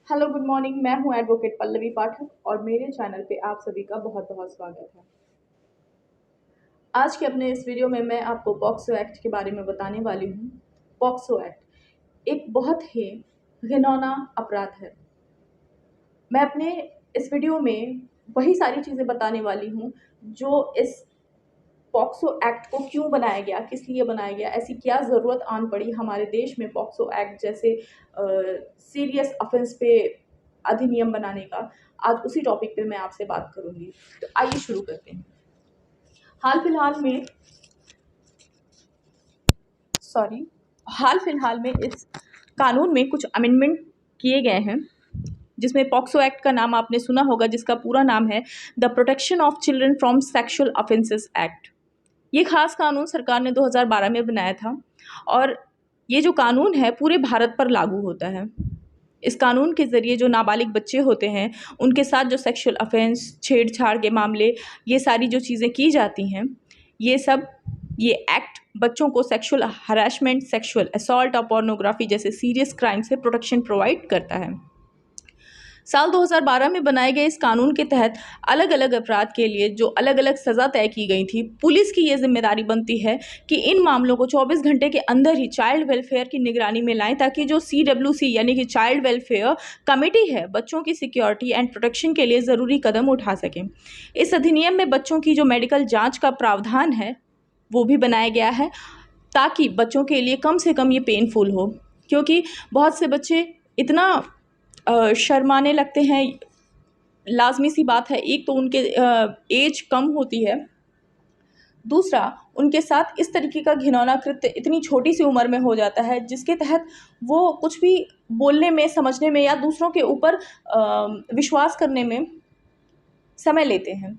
Hello good morning. मैं हूं advocate Pallavi पाठक और मेरे चैनल पे आप सभी का बहुत बहुत स्वागत है। आज के अपने इस वीडियो में मैं आपको पॉक्सो एक्ट के बारे में बताने वाली हूं। पॉक्सो एक्ट एक बहुत ही घिनौना अपराध है। मैं अपने इस वीडियो में वही सारी चीज़ें बताने वाली हूं जो इस पॉक्सो एक्ट को क्यों बनाया गया, किस लिए बनाया गया, ऐसी क्या ज़रूरत आन पड़ी हमारे देश में पॉक्सो एक्ट जैसे सीरियस ऑफेंस पे अधिनियम बनाने का। आज उसी टॉपिक पे मैं आपसे बात करूंगी। तो आइए शुरू करते हैं। हाल फिलहाल में सॉरी हाल फिलहाल में इस कानून में कुछ अमेंडमेंट किए गए हैं जिसमें पॉक्सो एक्ट का नाम आपने सुना होगा, जिसका पूरा नाम है the protection of children from sexual offences act. ये खास कानून सरकार ने 2012 में बनाया था और ये जो कानून है पूरे भारत पर लागू होता है। इस कानून के ज़रिए जो नाबालिग बच्चे होते हैं उनके साथ जो सेक्सुअल ऑफेंस, छेड़छाड़ के मामले, ये सारी जो चीज़ें की जाती हैं, ये एक्ट बच्चों को सेक्सुअल हरासमेंट, सेक्सुअल असॉल्ट और पोर्नोग्राफी जैसे सीरियस क्राइम से प्रोटेक्शन प्रोवाइड करता है। साल 2012 में बनाए गए इस कानून के तहत अलग अलग अपराध के लिए जो अलग अलग सज़ा तय की गई थी, पुलिस की ये जिम्मेदारी बनती है कि इन मामलों को 24 घंटे के अंदर ही चाइल्ड वेलफेयर की निगरानी में लाएं, ताकि जो CWC यानी कि चाइल्ड वेलफेयर कमेटी है, बच्चों की सिक्योरिटी एंड प्रोटेक्शन के लिए ज़रूरी कदम उठा सकें। इस अधिनियम में बच्चों की जो मेडिकल जाँच का प्रावधान है वो भी बनाया गया है, ताकि बच्चों के लिए कम से कम ये पेनफुल हो, क्योंकि बहुत से बच्चे इतना शर्माने लगते हैं। लाजमी सी बात है, एक तो उनके एज कम होती है, दूसरा उनके साथ इस तरीके का घिनौना कृत्य इतनी छोटी सी उम्र में हो जाता है जिसके तहत वो कुछ भी बोलने में, समझने में या दूसरों के ऊपर विश्वास करने में समय लेते हैं।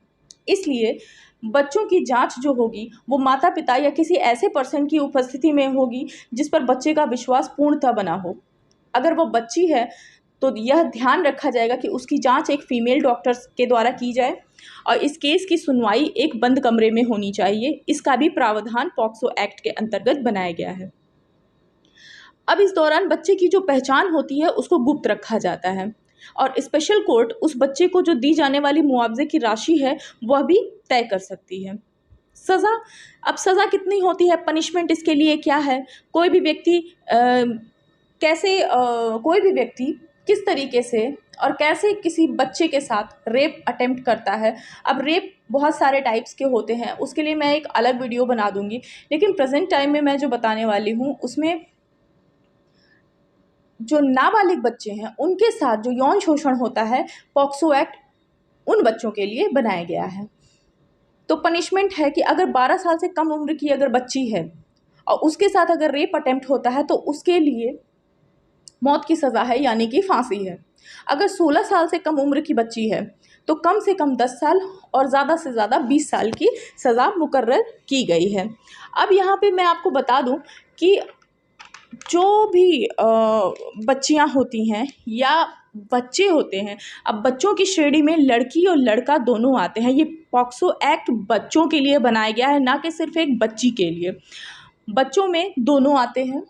इसलिए बच्चों की जांच जो होगी वो माता पिता या किसी ऐसे पर्सन की उपस्थिति में होगी जिस पर बच्चे का विश्वास पूर्णतः बना हो। अगर वो बच्ची है तो यह ध्यान रखा जाएगा कि उसकी जांच एक फीमेल डॉक्टर के द्वारा की जाए और इस केस की सुनवाई एक बंद कमरे में होनी चाहिए। इसका भी प्रावधान पॉक्सो एक्ट के अंतर्गत बनाया गया है। अब इस दौरान बच्चे की जो पहचान होती है उसको गुप्त रखा जाता है और स्पेशल कोर्ट उस बच्चे को जो दी जाने वाली मुआवजे की राशि है वह भी तय कर सकती है। सज़ा, अब सज़ा कितनी होती है, पनिशमेंट इसके लिए क्या है, कोई भी व्यक्ति कोई भी व्यक्ति किस तरीके से और कैसे किसी बच्चे के साथ रेप अटेम्प्ट करता है। अब रेप बहुत सारे टाइप्स के होते हैं, उसके लिए मैं एक अलग वीडियो बना दूंगी, लेकिन प्रेजेंट टाइम में मैं जो बताने वाली हूँ उसमें जो नाबालिग बच्चे हैं उनके साथ जो यौन शोषण होता है, पॉक्सो एक्ट उन बच्चों के लिए बनाया गया है। तो पनिशमेंट है कि अगर 12 साल से कम उम्र की अगर बच्ची है और उसके साथ अगर रेप अटेम्प्ट होता है तो उसके लिए मौत की सज़ा है, यानी कि फांसी है। अगर 16 साल से कम उम्र की बच्ची है तो कम से कम 10 साल और ज़्यादा से ज़्यादा 20 साल की सज़ा मुकर्रर की गई है। अब यहाँ पे मैं आपको बता दूँ कि जो भी बच्चियाँ होती हैं या बच्चे होते हैं, अब बच्चों की श्रेणी में लड़की और लड़का दोनों आते हैं। ये पॉक्सो एक्ट बच्चों के लिए बनाया गया है, ना कि सिर्फ एक बच्ची के लिए। बच्चों में दोनों आते हैं,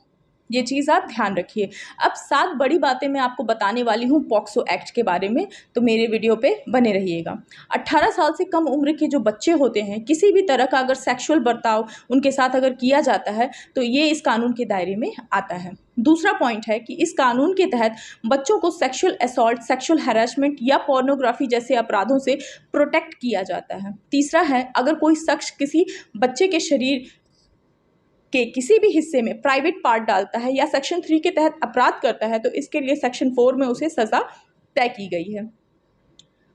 ये चीज़ आप ध्यान रखिए। अब 7 बड़ी बातें मैं आपको बताने वाली हूँ पॉक्सो एक्ट के बारे में, तो मेरे वीडियो पे बने रहिएगा। 18 साल से कम उम्र के जो बच्चे होते हैं, किसी भी तरह का अगर सेक्सुअल बर्ताव उनके साथ अगर किया जाता है तो ये इस कानून के दायरे में आता है। दूसरा पॉइंट है कि इस कानून के तहत बच्चों को सेक्सुअल असॉल्ट, सेक्सुअल हैरेसमेंट या पोर्नोग्राफी जैसे अपराधों से प्रोटेक्ट किया जाता है। तीसरा है, अगर कोई शख्स किसी बच्चे के शरीर के किसी भी हिस्से में प्राइवेट पार्ट डालता है या सेक्शन 3 के तहत अपराध करता है तो इसके लिए सेक्शन 4 में उसे सज़ा तय की गई है।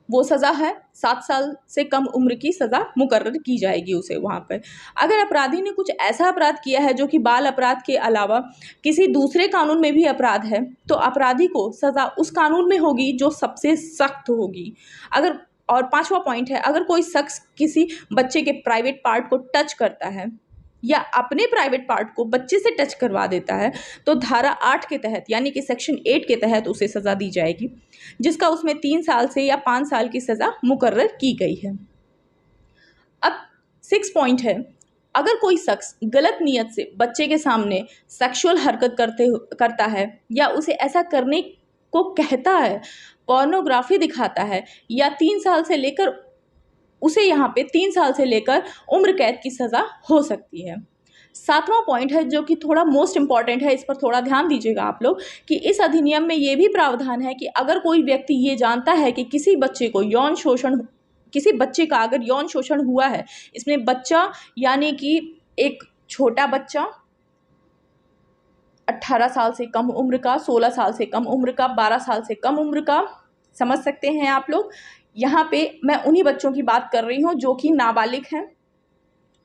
वो सज़ा है 7 साल से कम उम्र की सज़ा मुकर्रर की जाएगी उसे वहाँ पर। अगर अपराधी ने कुछ ऐसा अपराध किया है जो कि बाल अपराध के अलावा किसी दूसरे कानून में भी अपराध है तो अपराधी को सज़ा उस कानून में होगी जो सबसे सख्त होगी। अगर और 5वां पॉइंट है, अगर कोई शख्स किसी बच्चे के प्राइवेट पार्ट को टच करता है या अपने प्राइवेट पार्ट को बच्चे से टच करवा देता है तो धारा 8 के तहत यानी कि सेक्शन 8 के तहत उसे सज़ा दी जाएगी, जिसका उसमें 3 साल से या 5 साल की सज़ा मुकर्रर की गई है। अब 6 पॉइंट है, अगर कोई शख्स गलत नीयत से बच्चे के सामने सेक्सुअल हरकत करता है या उसे ऐसा करने को कहता है, पोर्नोग्राफी दिखाता है, या 3 साल से लेकर उसे यहाँ पे 3 साल से लेकर उम्र कैद की सज़ा हो सकती है। 7वां पॉइंट है जो कि थोड़ा मोस्ट इम्पॉर्टेंट है, इस पर थोड़ा ध्यान दीजिएगा आप लोग, कि इस अधिनियम में ये भी प्रावधान है कि अगर कोई व्यक्ति ये जानता है कि किसी बच्चे का अगर यौन शोषण हुआ है, इसमें बच्चा यानी कि एक छोटा बच्चा 18 साल से कम उम्र का, 16 साल से कम उम्र का, 12 साल से कम उम्र का, समझ सकते हैं आप लोग। यहाँ पे मैं उन्हीं बच्चों की बात कर रही हूँ जो कि नाबालिग हैं,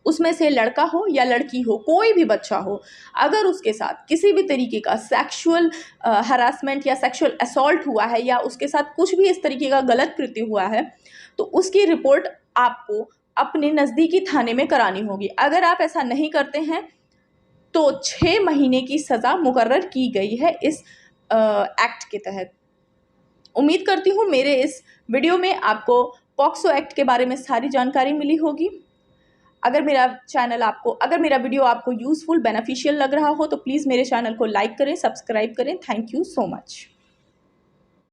उसमें से लड़का हो या लड़की हो, कोई भी बच्चा हो, अगर उसके साथ किसी भी तरीके का सेक्सुअल हरासमेंट या सेक्सुअल असॉल्ट हुआ है या उसके साथ कुछ भी इस तरीके का गलत कृत्य हुआ है, तो उसकी रिपोर्ट आपको अपने नज़दीकी थाने में करानी होगी। अगर आप ऐसा नहीं करते हैं तो 6 महीने की सज़ा मुकर्रर की गई है इस एक्ट के तहत। उम्मीद करती हूँ मेरे इस वीडियो में आपको पॉक्सो एक्ट के बारे में सारी जानकारी मिली होगी। अगर मेरा वीडियो आपको यूज़फुल, बेनिफिशियल लग रहा हो तो प्लीज़ मेरे चैनल को लाइक करें, सब्सक्राइब करें। Thank you so much.